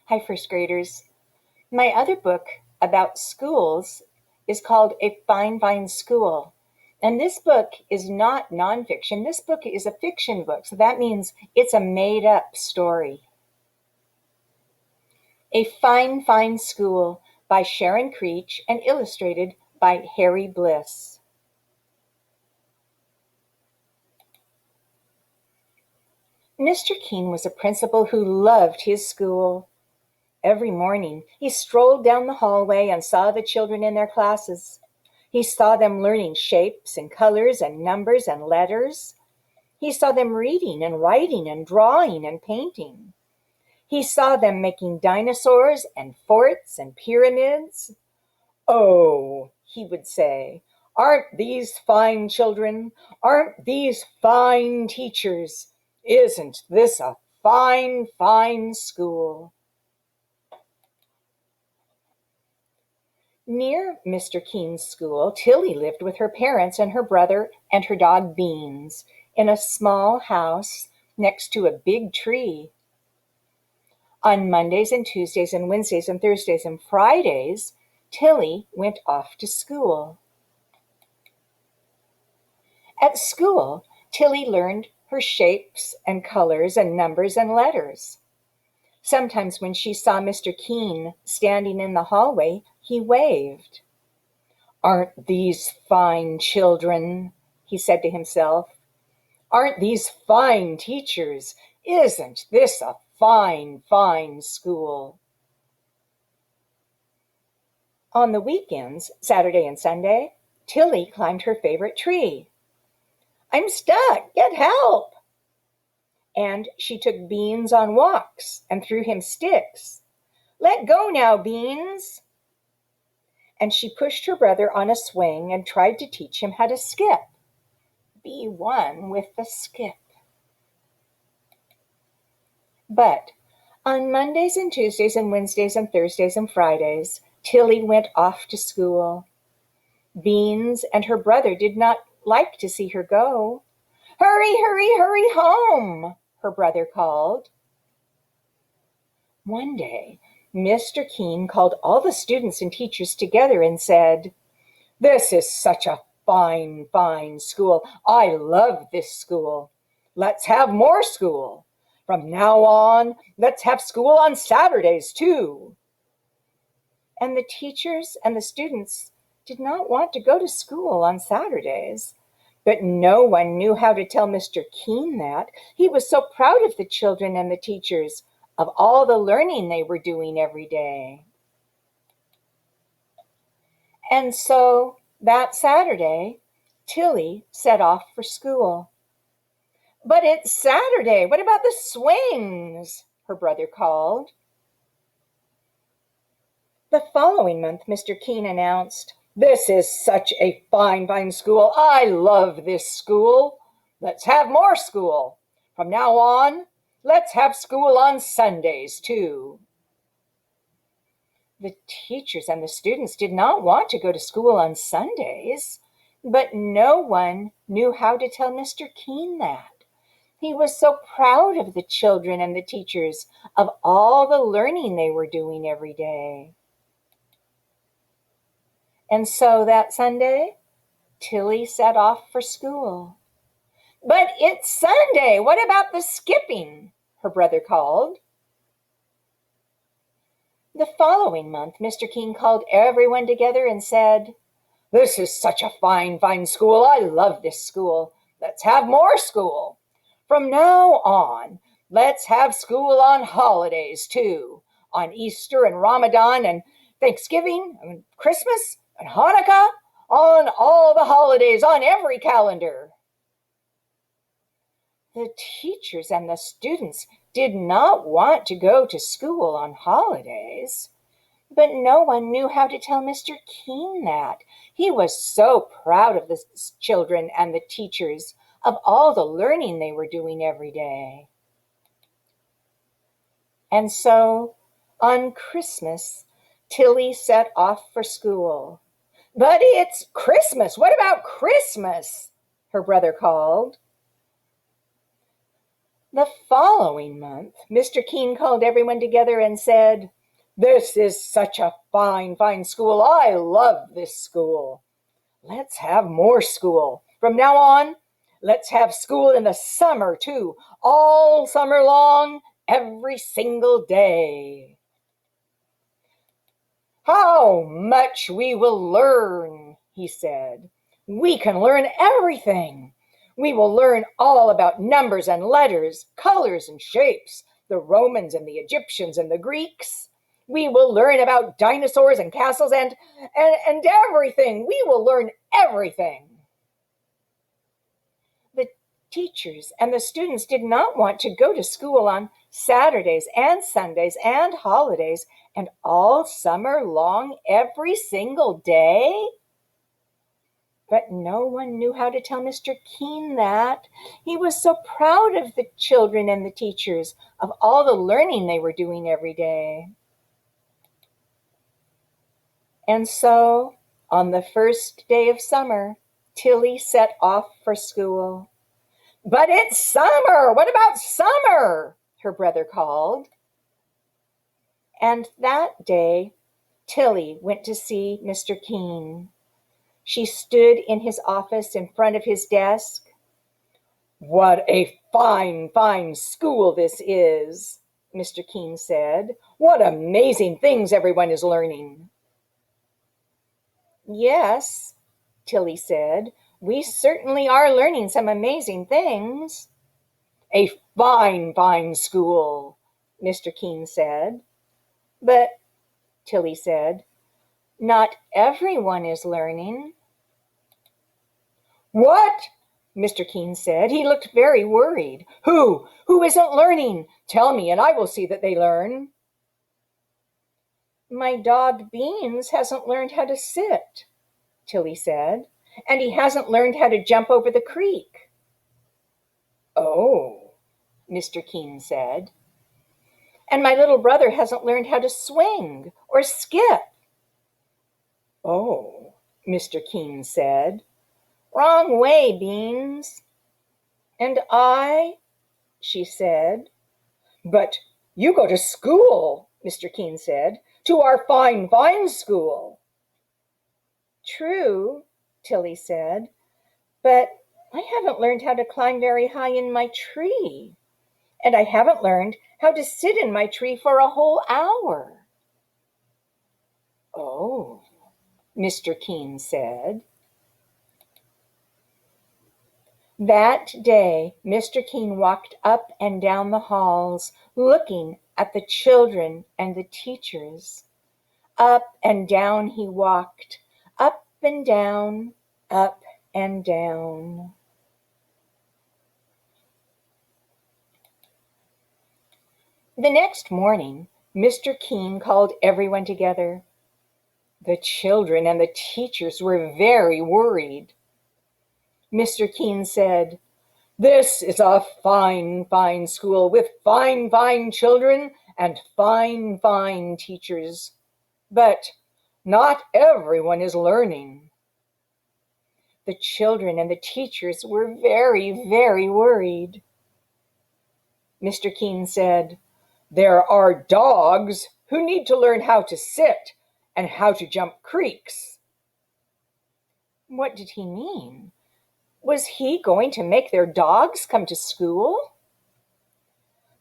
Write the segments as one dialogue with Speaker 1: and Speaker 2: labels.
Speaker 1: Hi, first graders. My other book about schools is called A Fine, Fine School. And this book is not nonfiction. This book is a fiction book. So that means it's a made up story. A Fine, Fine School by Sharon Creech and illustrated by Harry Bliss. Mr. Keene was a principal who loved his school. Every morning, he strolled down the hallway and saw the children in their classes. He saw them learning shapes and colors and numbers and letters. He saw them reading and writing and drawing and painting. He saw them making dinosaurs and forts and pyramids. "Oh," he would say, "aren't these fine children? Aren't these fine teachers? Isn't this a fine, fine school?" Near Mr. Keene's school, Tilly lived with her parents and her brother and her dog Beans in a small house next to a big tree. On Mondays and Tuesdays and Wednesdays and Thursdays and Fridays, Tilly went off to school. At school, Tilly learned her shapes and colors and numbers and letters. Sometimes when she saw Mr. Keene standing in the hallway, he waved. "Aren't these fine children?" he said to himself. "Aren't these fine teachers? Isn't this a fine, fine school?" On the weekends, Saturday and Sunday, Tilly climbed her favorite tree. "I'm stuck, get help!" And she took Beans on walks and threw him sticks. "Let go now, Beans!" And she pushed her brother on a swing and tried to teach him how to skip. Be one with the skip. But on Mondays and Tuesdays and Wednesdays and Thursdays and Fridays, Tilly went off to school. Beans and her brother did not like to see her go. "Hurry, hurry, hurry home," her brother called. One day, Mr. Keene called all the students and teachers together and said, "This is such a fine, fine school. I love this school. Let's have more school. From now on, let's have school on Saturdays too." And the teachers and the students did not want to go to school on Saturdays. But no one knew how to tell Mr. Keene that. He was so proud of the children and the teachers, of all the learning they were doing every day. And so that Saturday, Tilly set off for school. "But it's Saturday. What about the swings?" her brother called. The following month, Mr. Keene announced, "This is such a fine, fine school. I love this school. Let's have more school. From now on, let's have school on Sundays too." The teachers and the students did not want to go to school on Sundays, but no one knew how to tell Mr. Keene that. He was so proud of the children and the teachers, of all the learning they were doing every day. And so that Sunday, Tilly set off for school. "But it's Sunday. What about the skipping?" her brother called. The following month, Mr. Keene called everyone together and said, "This is such a fine, fine school. I love this school. Let's have more school. From now on, let's have school on holidays too, on Easter and Ramadan and Thanksgiving and Christmas and Hanukkah, on all the holidays, on every calendar." The teachers and the students did not want to go to school on holidays, but no one knew how to tell Mr. Keene that. He was so proud of the children and the teachers, of all the learning they were doing every day. And so, on Christmas, Tilly set off for school. "But it's Christmas. What about Christmas?" her brother called. The following month, Mr. Keene called everyone together and said, "This is such a fine, fine school. I love this school. Let's have more school. From now on, let's have school in the summer too, all summer long, every single day. How much we will learn," he said. "We can learn everything. We will learn all about numbers and letters, colors and shapes, the Romans and the Egyptians and the Greeks. We will learn about dinosaurs and castles and everything. We will learn everything." The teachers and the students did not want to go to school on Saturdays and Sundays and holidays and all summer long, every single day. But no one knew how to tell Mr. Keene that. He was so proud of the children and the teachers, of all the learning they were doing every day. And so, on the first day of summer, Tilly set off for school. "But it's summer! What about summer?" her brother called. And that day, Tilly went to see Mr. Keene. She stood in his office in front of his desk. "What a fine, fine school this is," Mr. Keene said. "What amazing things everyone is learning." "Yes," Tilly said, "we certainly are learning some amazing things." "A fine, fine school," Mr. Keene said. "But," Tilly said, "not everyone is learning." "What?" Mr. Keene said. He looked very worried. Who isn't learning? Tell me, and I will see that they learn." "My dog Beans hasn't learned how to sit," Tilly said, "and he hasn't learned how to jump over the creek." "Oh," Mr. Keene said. "And my little brother hasn't learned how to swing or skip." "Oh," Mr. Keene said. "Wrong way, Beans." "And I," she said. "But you go to school," Mr. Keene said, "to our fine, fine school." "True," Tilly said, "but I haven't learned how to climb very high in my tree, and I haven't learned how to sit in my tree for a whole hour." "Oh," Mr. Keene said. That day, Mr. Keene walked up and down the halls, looking at the children and the teachers. Up and down he walked, up and down, up and down. The next morning, Mr. Keene called everyone together. The children and the teachers were very worried. Mr. Keene said, "This is a fine, fine school with fine, fine children and fine, fine teachers. But not everyone is learning." The children and the teachers were very, very worried. Mr. Keene said, "There are dogs who need to learn how to sit and how to jump creeks." What did he mean? Was he going to make their dogs come to school?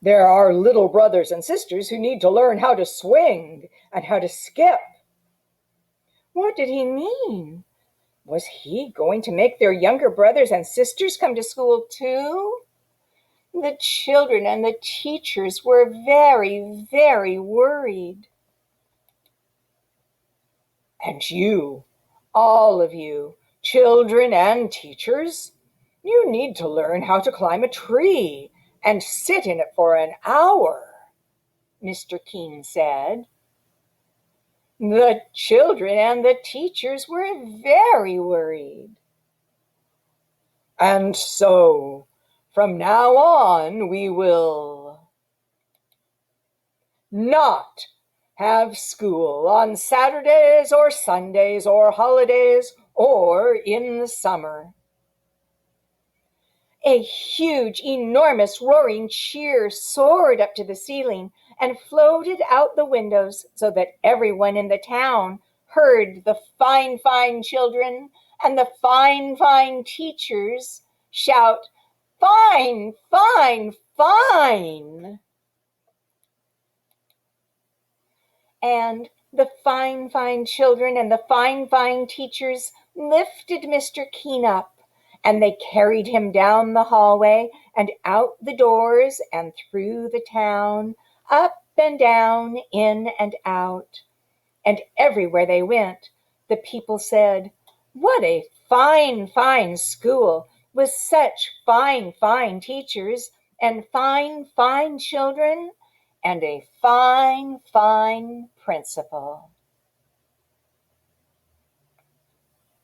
Speaker 1: "There are little brothers and sisters who need to learn how to swing and how to skip." What did he mean? Was he going to make their younger brothers and sisters come to school too? The children and the teachers were very, very worried. "And you, all of you, children and teachers, you need to learn how to climb a tree and sit in it for an hour," Mr. Keene said. The children and the teachers were very worried. "And so, from now on, we will not have school on Saturdays or Sundays or holidays or in the summer." A huge, enormous, roaring cheer soared up to the ceiling and floated out the windows so that everyone in the town heard the fine, fine children and the fine, fine teachers shout, "Fine, fine, fine!" And the fine, fine children and the fine, fine teachers lifted Mr. Keene up, and they carried him down the hallway and out the doors and through the town, up and down, in and out. And everywhere they went, the people said, "What a fine, fine school, with such fine, fine teachers, and fine, fine children, and a fine, fine principal."